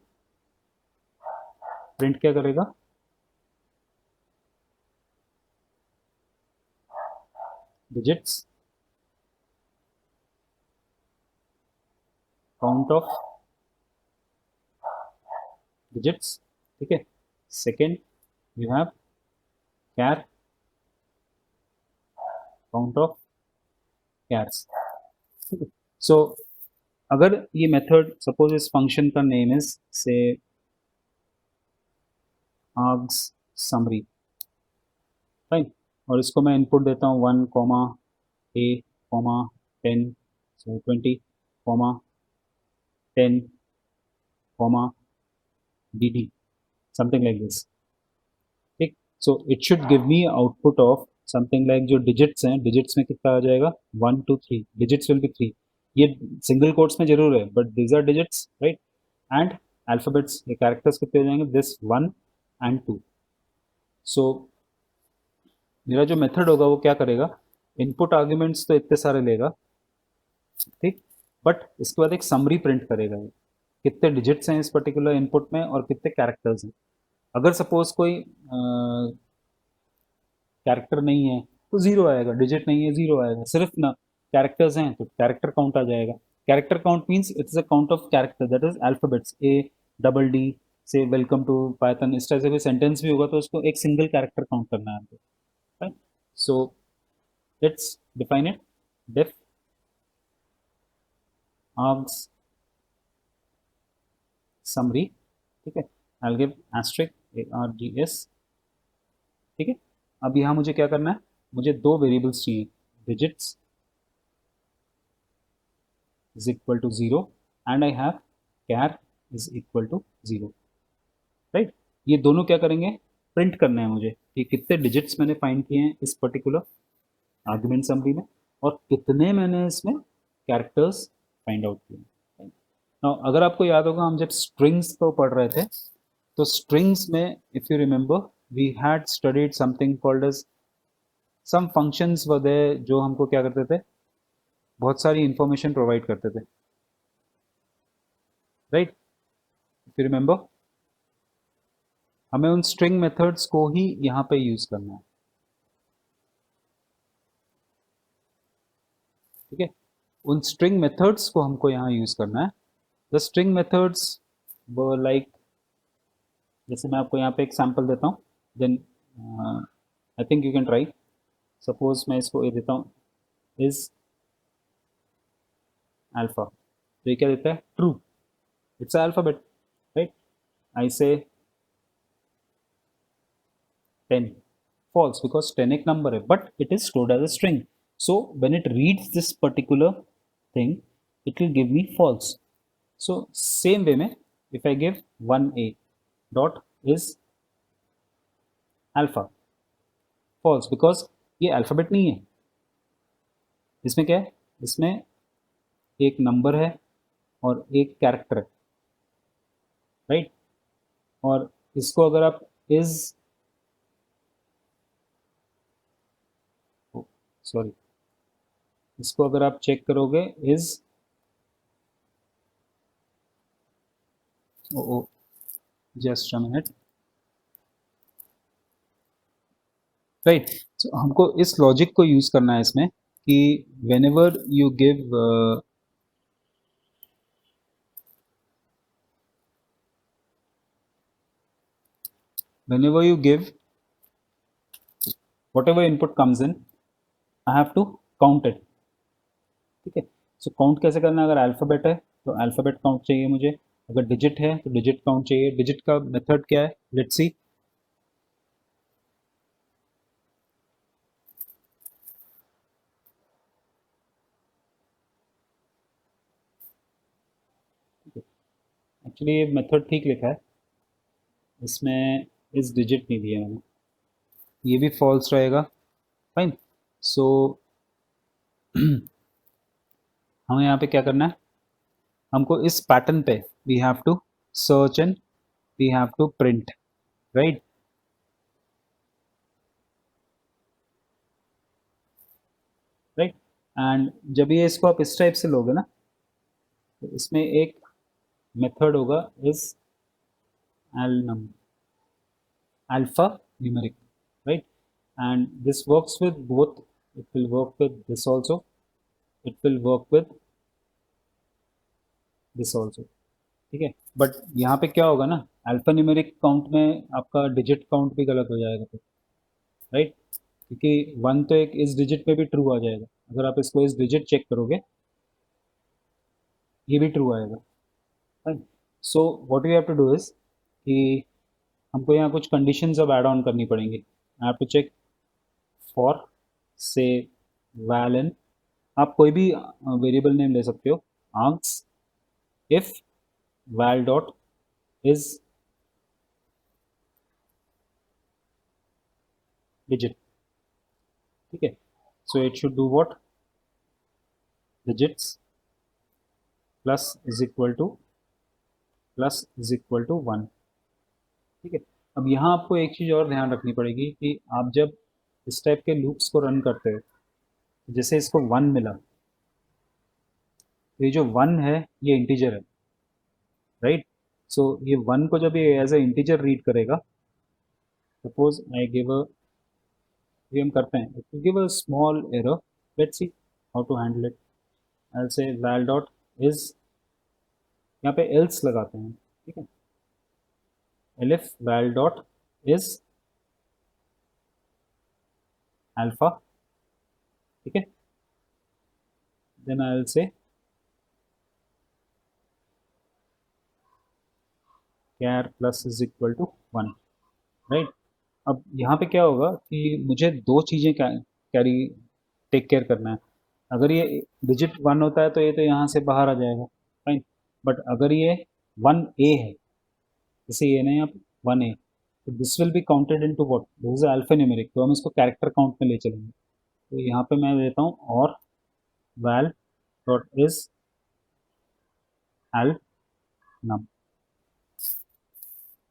क्या करेगा, digits, count of digits. ठीक है, second you have char count of cares. ठीक है, सो अगर ये मेथड, सपोज इस फंक्शन का नेम इज से args summary. राइट, और इसको मैं इनपुट देता हूँ 1, a, 10, so 20, 10, dd, something like this. ठीक, सो it should give me output of something like, जो डिजिट्स हैं, डिजिट्स में कितना आ जाएगा 1 2 3, डिजिट्स विल बी 3. ये सिंगल कोट्स में जरूर है but these are digits. Right, and alphabets, ये कैरेक्टर्स कितने हो जाएंगे, दिस 1 and 2. सो मेरा जो मेथड होगा वो क्या करेगा, इनपुट आर्ग्यूमेंट्स तो इतने सारे लेगा. ठीक, बट इसके बाद एक समरी प्रिंट करेगा, ये कितने डिजिट्स हैं इस पर्टिकुलर इनपुट में और कितने कैरेक्टर्स हैं. अगर सपोज कोई कैरेक्टर नहीं है तो जीरो आएगा, डिजिट नहीं है जीरो आएगा. सिर्फ ना कैरेक्टर्स हैं तो कैरेक्टर काउंट आ जाएगा. Character count means it's a count of character, that is alphabets ADD से वेलकम टू पाइथन. इस तरह से कोई सेंटेंस भी होगा तो उसको एक सिंगल कैरेक्टर काउंट करना है आपको. Right, so let's define it. Diff args summary. ठीक है, I will give asterisk args. ठीक है, अब यहाँ मुझे क्या करना है, मुझे दो वेरिएबल्स चाहिए, digits is equal to 0 and I have char is equal to 0. Right, ये दोनों क्या करेंगे, प्रिंट करना है मुझे कि कितने डिजिट्स मैंने फाइंड किए हैं इस पर्टिकुलर आर्गुमेंट समरी में और कितने मैंने इसमें कैरेक्टर्स फाइंड आउट किए। Now, अगर आपको याद होगा हम जब स्ट्रिंग्स को पढ़ रहे थे तो स्ट्रिंग्स में if you remember we had studied something called as some functions were there जो हमको क्या करते थे, बहुत सारी इंफॉर्मेशन प्रोवाइड करते थे, राइट? इफ यू रिमेंबर हमें उन स्ट्रिंग मेथड्स को ही यहाँ पे यूज करना है, ठीक है? उन स्ट्रिंग मेथड्स को हमको यहाँ यूज करना है। द स्ट्रिंग मेथड्स वो लाइक, जैसे मैं आपको यहाँ पे एक सैम्पल देता हूँ, then I think you can try. Suppose मैं इसको ये देता हूँ इज अल्फा, तो ये क्या देता है? True, it's alphabet, right? I say 10, false because 10 एक number है but it is stored as a string, so when it reads this particular thing it will give me false. So same way में if I give 1a dot is alpha, false because ये alphabet नहीं है, इसमें क्या है? इसमें एक number है और एक कैरेक्टर है, राइट? और इसको अगर आप इज, सॉरी, इसको अगर आप चेक करोगे is oh just a minute, right? तो हमको इस लॉजिक को यूज करना है इसमें कि whenever you give whenever you give whatever input comes in I have to count it, ठीक है? सो काउंट कैसे करना है? अगर अल्फ़ाबेट है तो अल्फ़ाबेट काउंट चाहिए मुझे, अगर डिजिट है तो डिजिट काउंट चाहिए। डिजिट का मेथड क्या है? Let's see. एक्चुअली ये मेथड ठीक लिखा है, इसमें इस डिजिट नहीं दिया मैंने, ये भी फॉल्स रहेगा, फाइन। सो हमें यहाँ पे क्या करना है? हमको इस पैटर्न पे we have to search and we have to print, right? Right, and जब ये इसको आप इस टाइप से लोगे ना तो इसमें एक मेथड होगा इस alnum alphanumeric, right? And this works with both, it will work with this also, it will work with this also, ठीक है? बट यहाँ पे क्या होगा ना, अल्फा न्यूमेरिक काउंट में आपका डिजिट काउंट भी गलत हो जाएगा फिर, राइट? क्योंकि वन तो एक इस डिजिट में भी ट्रू आ जाएगा, अगर आप इसको इस डिजिट चेक करोगे ये भी ट्रू आएगा, right? So what you have to do is कि हमको यहाँ कुछ कंडीशंस अब ऐड ऑन करनी पड़ेंगी। I have to check for say val, आप कोई भी वेरिएबल नेम ले सकते हो, आंक्स if val dot is digit, ठीक है? So it should do what, digits plus is equal to plus is equal to 1, ठीक है? अब यहाँ आपको एक चीज़ और ध्यान रखनी पड़ेगी कि आप जब इस टाइप के लूप्स को रन करते हो, जैसे इसको 1 मिला, तो ये जो 1 है ये इंटीजर है, राइट? सो ये 1 को जब ये एज ए इंटीजर रीड करेगा, सपोज आई गिव अ, ये हम करते हैं, it will give a small error, let's see how to handle it. I say val dot is, यहाँ पे एल्स लगाते हैं, ठीक है? elif val dot is alpha, ठीक है? Then I will say char plus is equal to 1, right? अब यहाँ पे क्या होगा कि मुझे दो चीज़ें कैरी टेक केयर करना है। अगर ये डिजिट 1 होता है तो ये तो यहाँ से बाहर आ जाएगा, फाइन। बट अगर ये 1a है, जैसे ये ना यहाँ पे 1a, तो this will be counted into what, this is alpha numeric, तो हम इसको कैरेक्टर काउंट में ले चलेंगे। तो यहाँ पे मैं देता हूँ और वैल डॉट इज एल नम,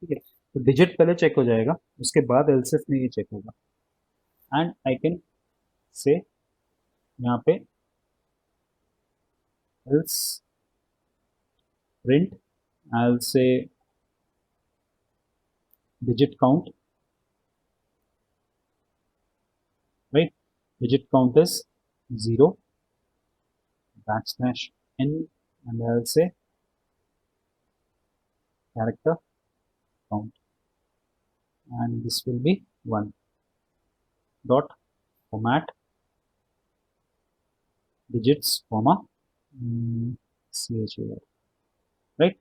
ठीक है। तो डिजिट पहले चेक हो जाएगा, उसके बाद एल्सिफ में ये चेक होगा, एंड आई कैन से यहाँ पे else print, I'll say digit count, right? Digit count is 0 backslash n, and I'll say character count, and this will be 1 dot format digits comma char, right?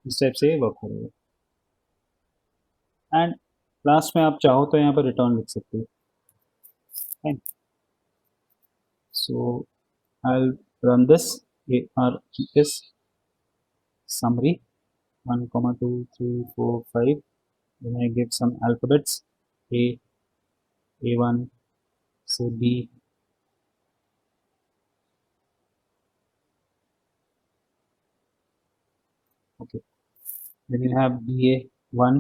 इस type से ये work करेगा। And last में आप चाहो तो यहाँ पर रिटर्न लिख सकते हो, fine. So I'll run this ARGS summary 1, 2, 3, 4, 5. Then I give some alphabets A1, say B, okay. Then you have BA1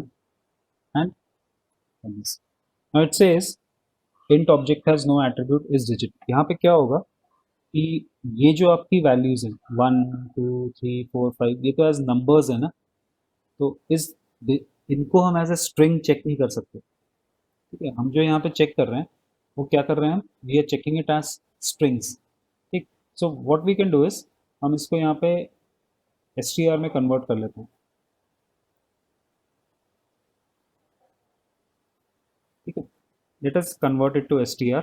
and this. Now it says int object has no attribute is digit। यहाँ पे क्या होगा कि ये जो आपकी values हैं 1, 2, 3, 4, 5, ये तो एज नंबर्स है ना, तो इस इनको हम एज ए स्ट्रिंग चेक नहीं कर सकते, ठीक है। हम जो यहाँ पे चेक कर रहे हैं वो क्या कर रहे हैं, हम we are checking it as strings, ठीक। So what we can do is हम इसको यहाँ पे str में कन्वर्ट कर लेते हैं, ठीक है। let us convert it to str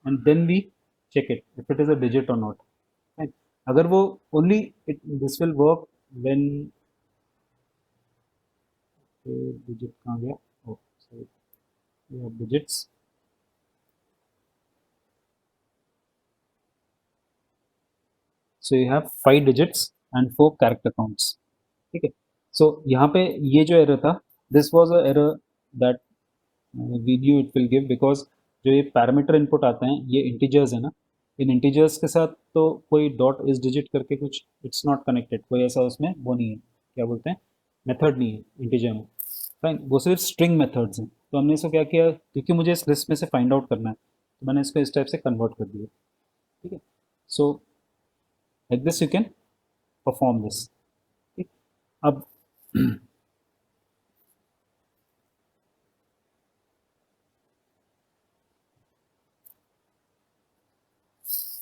and then we check it if it is a digit or not, right? अगर वो only this will work when digit कहाँ गया, oh sorry, we have digits, so you have 5 digits and 4 character counts, ठीक है। सो यहाँ पे ये जो एरर था, this was a error that we knew it will give, because जो ये पैरामीटर इनपुट आते हैं ये इंटीजर्स है ना, इन इंटीजर्स के साथ तो कोई डॉट इस डिजिट करके कुछ इट्स नॉट कनेक्टेड, कोई ऐसा उसमें वो नहीं है, क्या बोलते हैं, मेथड नहीं है इंटीजर में, फाइन। वो सिर्फ स्ट्रिंग मेथड्स हैं। तो हमने इसको क्या किया, क्योंकि मुझे इस लिस्ट में से फाइंड आउट करना है तो मैंने इसको इस टाइप से कन्वर्ट कर दिया, ठीक है। So like this you can perform this, ठीक। अब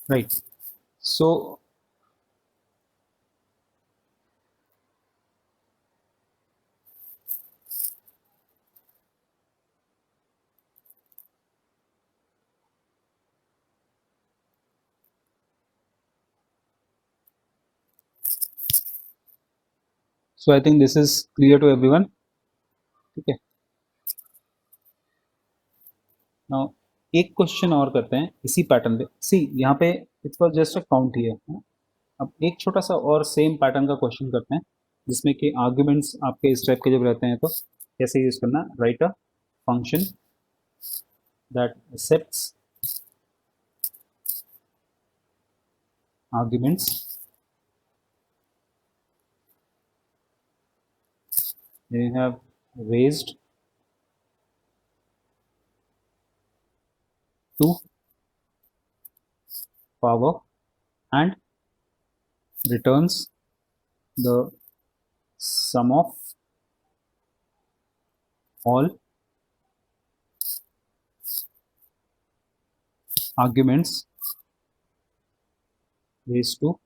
right, so I think this is clear to everyone, ठीक है। नाउ एक क्वेश्चन और करते हैं इसी पैटर्न पे, सी यहाँ पे it was just a count here. अब एक छोटा सा और सेम पैटर्न का क्वेश्चन करते हैं जिसमें कि आर्ग्यूमेंट्स आपके इस टाइप के जब रहते हैं तो कैसे यूज करना, right a function that accepts arguments then you have raised to power and returns the sum of all arguments raised to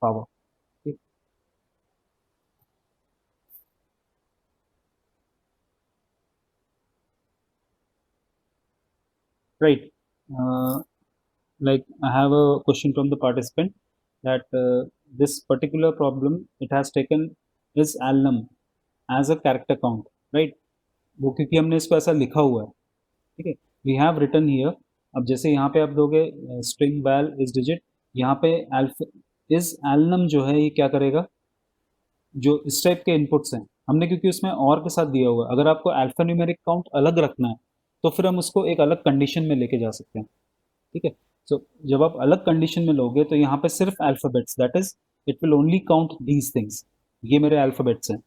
power, okay? Right, like I have a question from the participant that this particular problem it has taken is alnum as a character count, right? वो क्योंकि हमने इसको ऐसा लिखा हुआ है, ठीक है। वी हैव रिटन हियर, अब जैसे यहाँ पे आप दोगे स्ट्रिंग वैल इज डिजिट, यहाँ पे एल्फ इज एलनम जो है ये क्या करेगा, जो इस टाइप के इनपुट्स हैं हमने क्योंकि उसमें और के साथ दिया हुआ है, अगर आपको अल्फा न्यूमेरिक काउंट अलग रखना है तो फिर हम उसको एक अलग कंडीशन में लेके जा सकते हैं, ठीक है। सो जब आप अलग कंडीशन में लोगे तो यहाँ पे सिर्फ alphabets, that is it will only count these things, ये मेरे अल्फ़ाबेट्स हैं,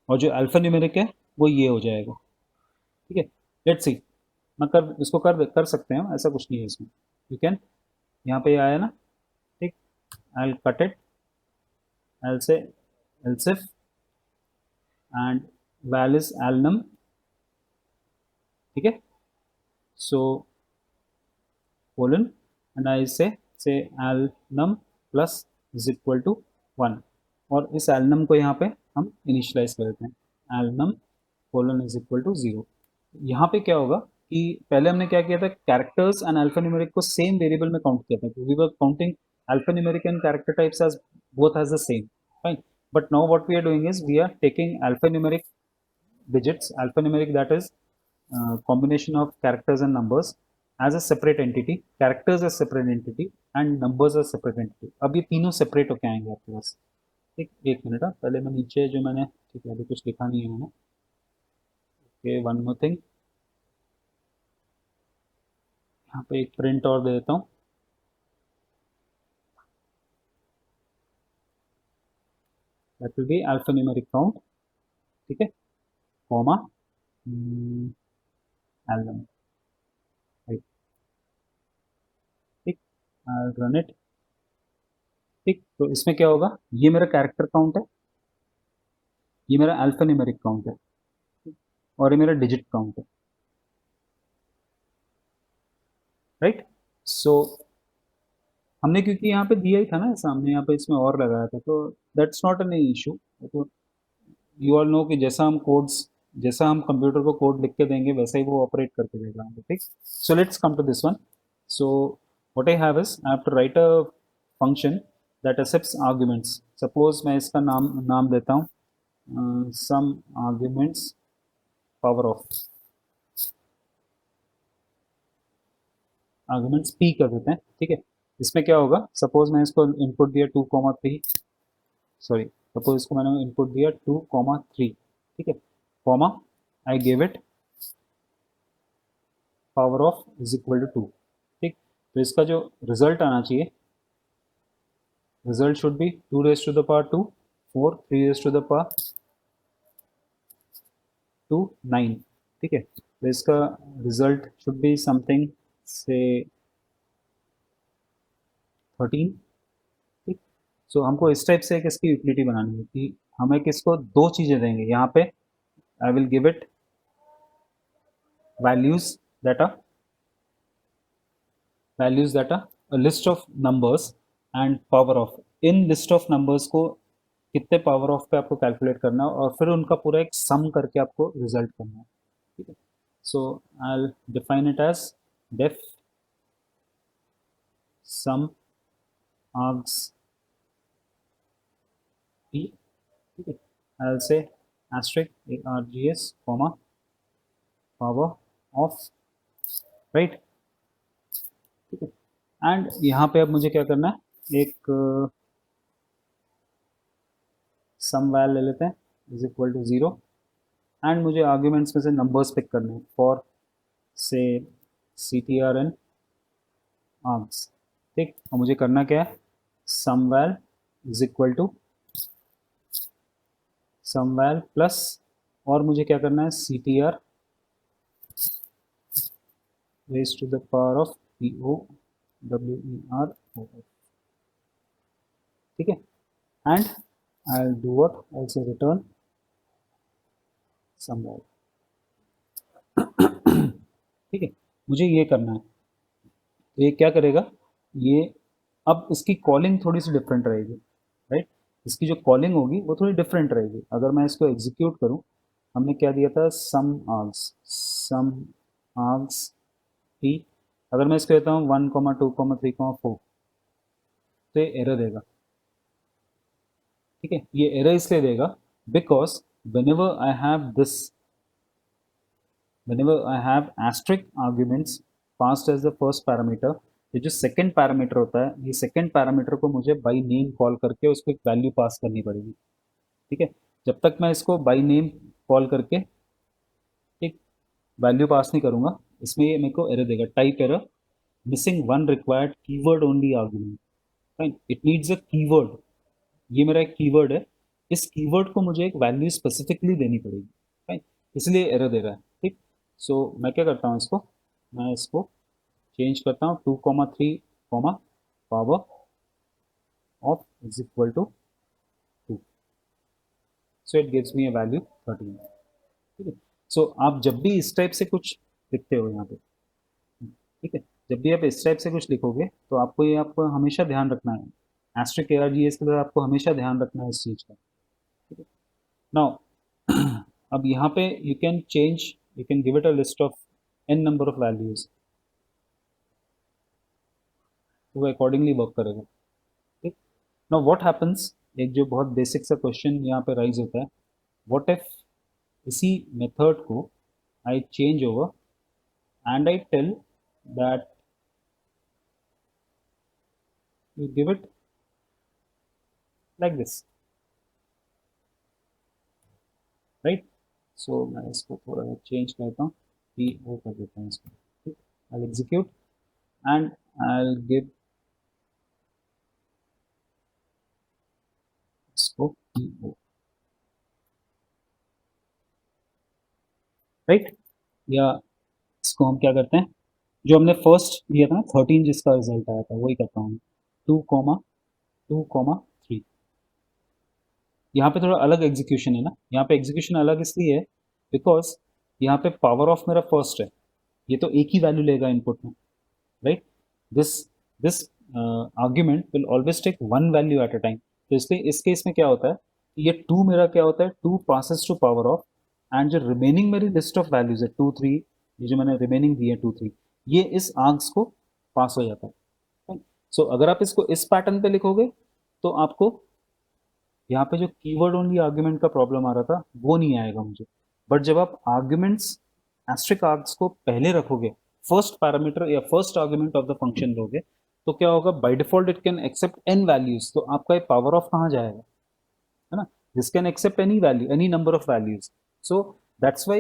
और जो अल्फ़ा न्यूमेरिक है वो ये हो जाएगा, ठीक है। लेट्स सी, मैं कर इसको कर सकते हैं, ऐसा कुछ नहीं है इसमें, यू कैन, यहाँ पे ये आया ना, ठीक, I will cut it, I will say else if and val is alnum, ठीक है। सो colon and I say alnum plus is equal to 1, और इस alnum को यहाँ पे हम इनिशलाइज कर देते हैं, alnum colon is equal to 0। यहाँ पे क्या होगा कि पहले हमने क्या किया था, कैरेक्टर्स एंड अल्फा न्यूमेरिक को सेम वेरिएबल में काउंट किया था, we were counting alphanumeric and character types as both as the same, fine. But now what we are doing is we are taking alphanumeric digits, alphanumeric, that is combination of characters and numbers as a separate entity, characters as separate entity and numbers as separate entity। अब ये तीनों separate होके आएंगे आपके पास, ठीक। एक minute, पहले मैं नीचे जो मैंने, ठीक है, अभी कुछ लिखा नहीं है मैंने, ओके, वन मोर थिंग, यहाँ पे एक प्रिंट और दे देता हूँ, that will be alphanumeric count, ठीक है, कॉमा एल्बम, राइट, ठीक, रन इट, ठीक। तो इसमें क्या होगा, ये मेरा कैरेक्टर काउंट है, ये मेरा अल्फा न्यूमेरिक काउंट है, और ये मेरा डिजिट काउंट है, राइट। सो हमने क्योंकि यहाँ पे दिया ही था ना सामने, यहाँ पे इसमें और लगाया था, तो दैट्स नॉट एन इशू। तो यू ऑल नो कि जैसा हम कोड्स, जैसा हम कंप्यूटर को कोड लिख के देंगे वैसा ही वो ऑपरेट करके देगा हमको, ठीक। So let's come to this one. So what I have is I have to write a function that accepts arguments. Suppose मैं इसका नाम नाम देता हूँ sum arguments power of, arguments P कर देते हैं, ठीक है। इसमें क्या होगा, सपोज मैं इसको इनपुट दिया 2,3, सॉरी, सपोज इसको मैंने इनपुट दिया 2,3, ठीक है, comma I give it power of is equal to 2, ठीक। तो इसका जो रिजल्ट आना चाहिए, result should be 2 raise to the power 2, 4, 3 raise to the power 2, 9, ठीक है। तो इसका रिजल्ट शुड बी समथिंग से 13, ठीक। सो हमको इस टाइप से एक इसकी यूटिलिटी बनानी है कि हमें किसको दो चीज़ें देंगे, यहाँ पे I will give it values that are, values that are list of numbers and power of, इन लिस्ट ऑफ नंबर्स को कितने पावर ऑफ पे आपको कैलकुलेट करना है, और फिर उनका पूरा एक सम करके आपको रिजल्ट करना है, ठीक है। So I will define it as def sum args p, ठीक है। I will say asterisk args comma power of, right, ठीक है। एंड यहाँ पे अब मुझे क्या करना है, एक सम वैल ले लेते हैं इज इक्वल टू 0, एंड मुझे आर्ग्यूमेंट्स में से नंबर्स पिक करने हैं for say C T R in args, ठीक। और मुझे करना क्या है, sum val is equal to sum val plus, और मुझे क्या करना है, C T R raise to the power of P O W E R O, ठीक है। And I will do what, I will say return sum well, ठीक है। मुझे ये करना है, तो ये क्या करेगा, ये अब इसकी कॉलिंग थोड़ी सी डिफरेंट रहेगी, राइट। इसकी जो कॉलिंग होगी वो थोड़ी डिफरेंट रहेगी। अगर मैं इसको एग्जीक्यूट करूं, हमने क्या दिया था, सम आर्ग्स पी, अगर मैं इसको कहता हूँ 1,2,3,4, तो ये एरर देगा, ठीक है। ये एरर इसलिए देगा because whenever I have this, whenever I have asterisk arguments passed as the first parameter, ये जो सेकंड पैरामीटर होता है, ये सेकंड पैरामीटर को मुझे बाई नेम कॉल करके उसको एक वैल्यू पास करनी पड़ेगी, ठीक है। जब तक मैं इसको बाई नेम कॉल करके एक वैल्यू पास नहीं करूँगा, इसमें ये मेरे को एरर देगा, type error, missing one required keyword only argument, right, it needs a keyword, ये मेरा एक कीवर्ड है, इस कीवर्ड को मुझे एक वैल्यू स्पेसिफिकली देनी पड़ेगी, राइट, इसलिए एरर दे रहा है, ठीक। सो मैं क्या करता हूँ इसको, मैं इसको चेंज करता हूँ 2,3, power of is equal to 2, so it gives me a value 13, ठीक है। सो आप जब भी इस टाइप से कुछ लिखते हो यहाँ पे, ठीक है, जब भी आप इस टाइप से कुछ लिखोगे तो आपको ये आपको हमेशा ध्यान रखना है, एस्ट्रिक ARGS के लिए आपको हमेशा ध्यान रखना है इस चीज़ का, ठीक है। नाउ अब यहाँ पे you can change, you can give it a list of n number of values, तो वो अकॉर्डिंगली वर्क करेगा, ठीक। नाउ व्हाट हैपेंस, एक जो बहुत बेसिक सा क्वेश्चन यहाँ पे राइज होता है, व्हाट इफ इसी मेथड को I change over and I tell that you give it like this, right. So मैं इसको थोड़ा चेंज करता हूँ, पी ओ कर देता हूँ इसको, ठीक, आई एग्जीक्यूट एंड आई गिव इसको पी ओ, राइट। या इसको हम क्या करते हैं, जो हमने फर्स्ट दिया था ना 13 जिसका रिजल्ट आया था वही करता हूँ, 2,2,3, यहाँ पे थोड़ा अलग एग्जीक्यूशन है ना, यहाँ पे एग्जीक्यूशन अलग इसलिए है बिकॉज यहाँ पे पावर ऑफ मेरा फर्स्ट है, ये तो एक ही वैल्यू लेगा इनपुट में, right, this this argument will always take one value at a time, तो इसलिए इस केस में क्या होता है, ये 2 मेरा क्या होता है, 2 passes to power of, and जो रिमेनिंग मेरी लिस्ट ऑफ वैल्यूज है 2, 3, ये जो मैंने रिमेनिंग दी है 2, 3, ये इस आर्ग्स को पास हो जाता है। सो अगर आप इसको इस पैटर्न पे लिखोगे तो आपको यहाँ पे जो कीवर्ड ओनली आर्ग्यूमेंट का प्रॉब्लम आ रहा था वो नहीं आएगा मुझे, बट जब आप आर्ग्यूमेंट्स एस्ट्रिक आर्ग्स को पहले रखोगे, फर्स्ट पैरामीटर या first argument of the function लोगे, तो क्या होगा, by default it can accept n values, तो आपका ये पावर ऑफ कहाँ जाएगा, है ना, this can accept any value, any number of values, so that's why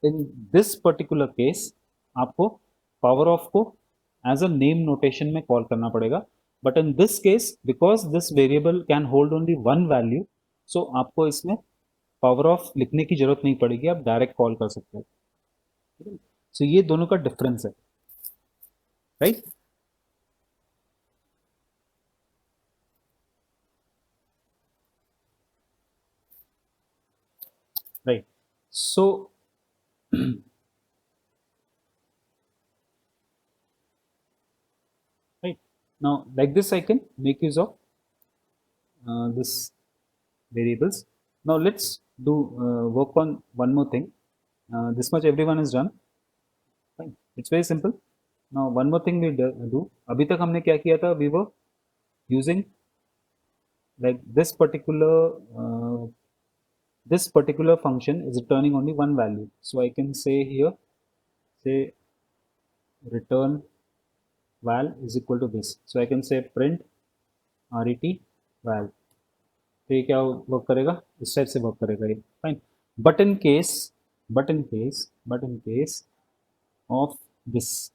in this particular case आपको पावर ऑफ को एज अ नेम नोटेशन में कॉल करना पड़ेगा, but in this case because this variable can hold only one value, सो आपको इसमें power of लिखने की जरूरत नहीं पड़ेगी, आप डायरेक्ट कॉल कर सकते हो, ठीक है। सो ये दोनों का डिफरेंस है, right, right. So right, now like this I can make use of this variables. Now let's do work on one more thing. This much everyone is done. Fine. It's very simple. Now one more thing we do. अभी तक हमने क्या किया था? We were using like this particular function is returning only one value. So I can say here, say return val is equal to this. So I can say print ret val. तो ये क्या work करेगा, इस type से work करेगा ये, fine. But in case but in case of this,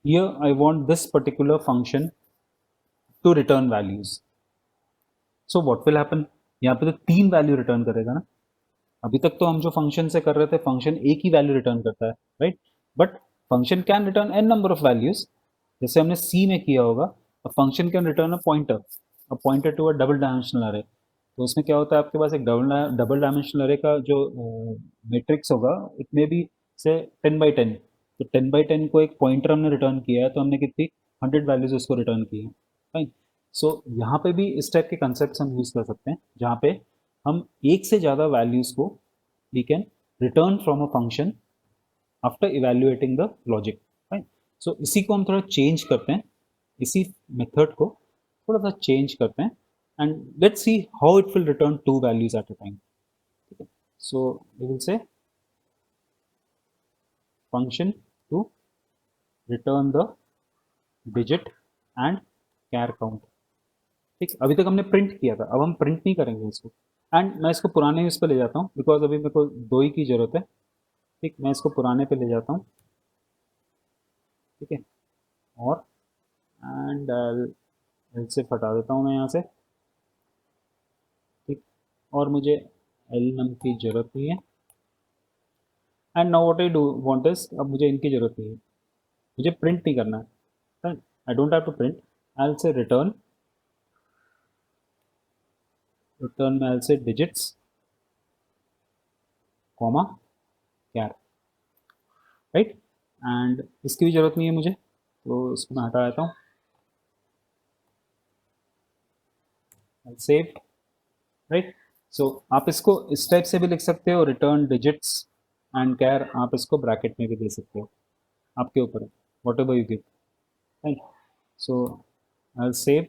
here I want this particular function to return values, so what will happen, यहाँ पे तो 3 वैल्यू रिटर्न करेगा ना, अभी तक तो हम जो फंक्शन से कर रहे थे फंक्शन एक ही वैल्यू रिटर्न करता है, right, but function can return n number of values, जैसे हमने सी में किया होगा, a function can return a pointer to a double dimensional array, तो उसमें क्या होता है, आपके पास एक डबल डायमेंशनल अरे का जो मैट्रिक्स होगा इट मे बी से 10 by 10, तो 10 by 10 को एक पॉइंटर हमने रिटर्न किया है, तो हमने कितनी 100 वैल्यूज उसको रिटर्न की है, फाइन। सो यहाँ पे भी इस टाइप के कंसेप्ट हम यूज़ कर सकते हैं, जहाँ पे हम एक से ज़्यादा वैल्यूज को we can return from a function after evaluating the logic, right. So इसी को हम थोड़ा चेंज करते हैं, इसी मेथड को थोड़ा सा चेंज करते हैं, and let's see how it will return two values at a time, ठीक है। So we will say function to return the digit and char count, ठीक, अभी तक हमने प्रिंट किया था, अब हम प्रिंट नहीं करेंगे इसको। एंड मैं इसको पुराने इस पे ले जाता हूँ बिकॉज अभी मेरे को दो ही की जरूरत है। ठीक, मैं इसको पुराने पे ले जाता हूँ। ठीक है, और एंड एल से हटा देता हूँ मैं यहाँ से। ठीक, और मुझे एल नम की जरूरत नहीं है। And now what I do want is, अब मुझे इनकी जरूरत नहीं है, मुझे प्रिंट नहीं करना है। I don't have to print, I say return, return में I say digits comma char, right. And इसकी भी जरूरत नहीं है मुझे, तो इसको मैं हटा देता हूँ। Save, right. सो आप इसको इस टाइप से भी लिख सकते हो, रिटर्न डिजिट्स एंड कैर, आप इसको ब्रैकेट में भी दे सकते हो, आपके ऊपर है, whatever you give, right. So I save,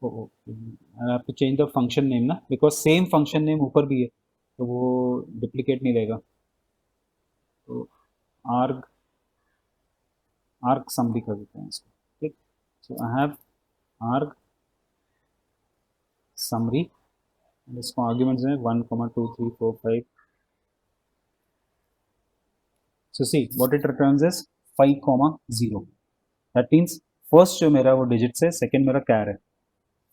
I have to change the function name ना, बिकॉज सेम फंक्शन नेम ऊपर भी है तो वो डुप्लीकेट नहीं रहेगा। तो आर्ग, आर्ग सम भी कर देते हैं इसको। ठीक, सो आई हैव आर्ग समरी, इसको आर्ग्यूमेंट्स में 1,2,3,4,5। So see what it returns is 5,0. That means first जो मेरा वो digits है, second मेरा char है,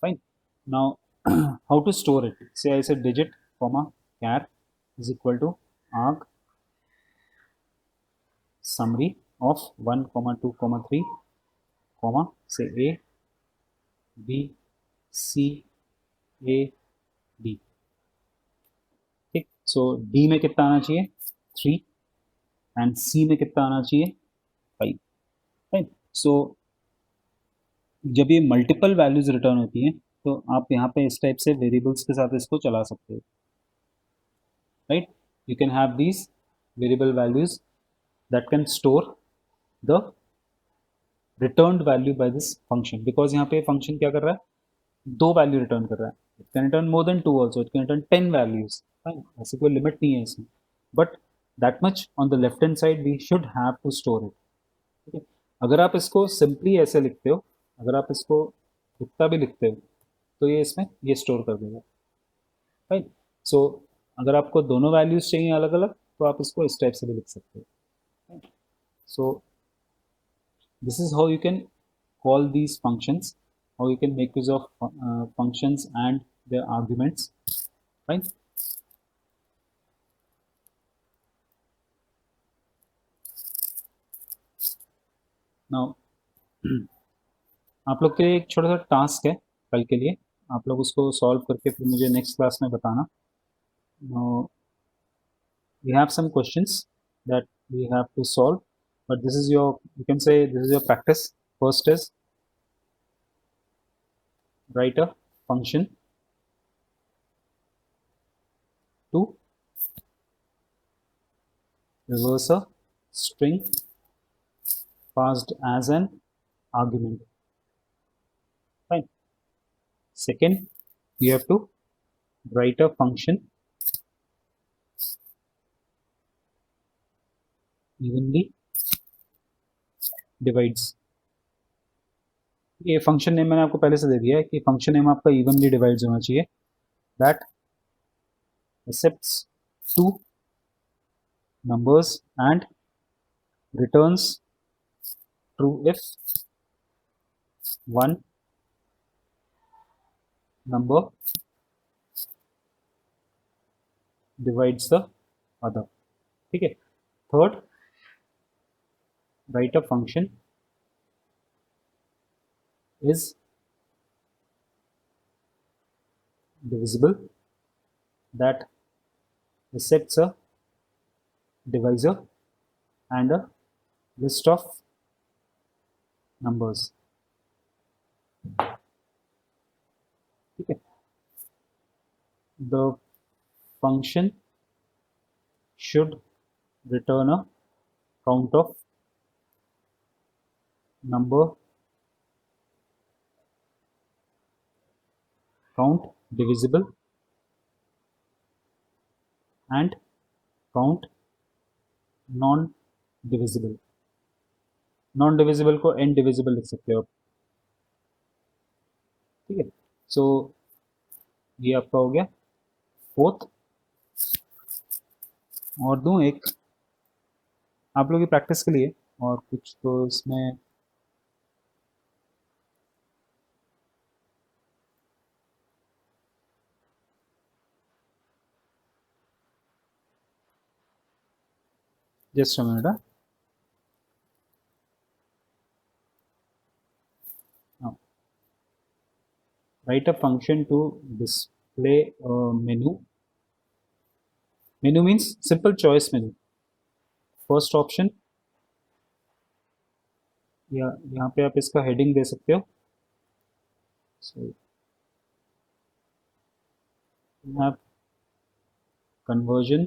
fine. Now how to store it? Say I said digit comma char is equal to arg summary of 1,2,3 comma say a b c a d. ठीक, so d में कितना आना चाहिए 3 एंड c में कितना आना चाहिए 5, राइट। सो जब ये मल्टीपल वैल्यूज रिटर्न होती हैं तो आप यहाँ पे इस टाइप से वेरिएबल्स के साथ इसको चला सकते हो, right. You can have these variable values that can store the returned value by this function, because यहाँ पे फंक्शन क्या कर रहा है, दो वैल्यू रिटर्न कर रहा है। It can return more than two also, it can return 10 values, ऐसी कोई लिमिट नहीं है इसमें, but that much on the left hand side we should have to store it. ठीक है, अगर आप इसको सिंपली ऐसे लिखते हो, अगर आप इसको इतना भी लिखते हो तो ये इसमें ये स्टोर कर देगा, राइट। सो अगर आपको दोनों वैल्यूज चाहिए अलग अलग तो आप इसको इस टाइप से भी लिख सकते हो। सो this is how you can call these functions, how you can make use of functions and their arguments, right। now आप लोग के लिए एक छोटा सा टास्क है कल के लिए, आप लोग उसको सॉल्व करके फिर मुझे नेक्स्ट क्लास में बताना। now we have some questions that we have to solve, but this is your, you can say this is your practice. First is write a function to reverse a string passed as an argument, fine. Second, you have to write a function evenly divides, ये function name मैंने आपको पहले से दे दिया है कि function name आपका evenly divides होना चाहिए, that accepts two numbers and returns true if one number divides the other। ठीक है, third write a function is divisible that accepts a divisor and a list of numbers। ठीक है, the function should return a count of number count divisible and count non divisible, non divisible को n divisible लिख सकते हो, ठीक है। सो ये आपका हो गया फोर्थ। और दूं एक आप लोगों की प्रैक्टिस के लिए और कुछ तो इसमें just a minute. Write a function to display a menu. Menu means simple choice menu. First option या यहाँ पे आप इसका हेडिंग दे सकते हो। So you have conversion,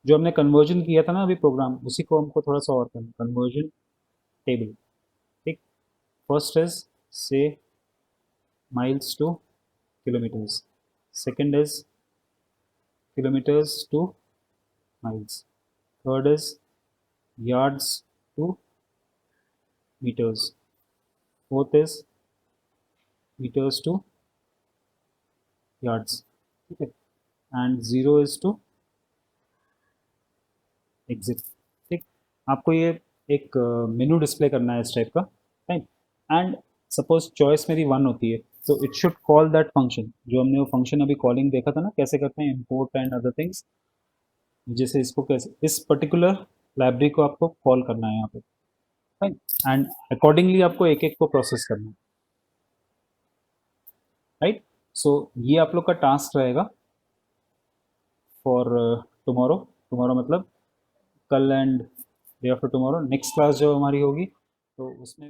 जो हमने कन्वर्जन किया था ना अभी प्रोग्राम, उसी को हमको थोड़ा सा और करना, कन्वर्जन टेबल। ठीक, फर्स्ट इज से miles to kilometers, second is kilometers to miles, third is yards to meters, fourth is meters to yards, ठीक है, and zero is to exit. ठीक, आपको ये एक मेनू डिस्प्ले करना है इस टाइप का, राइट। एंड सपोज चॉइस मेरी वन होती है तो it should call that function, जो हमने वो फंक्शन अभी कॉलिंग देखा था ना कैसे करते हैं, इंपोर्ट एंड अदर थिंग्स, जैसे इसको कैसे इस पर्टिकुलर लाइब्रेरी को आपको कॉल करना है यहाँ पे, राइट। एंड अकॉर्डिंगली आपको एक एक को प्रोसेस करना है, राइट। सो ये आप लोग का टास्क रहेगा फॉर टुमारो। टुमारो मतलब कल and day after tomorrow, next class जो हमारी होगी तो उसमें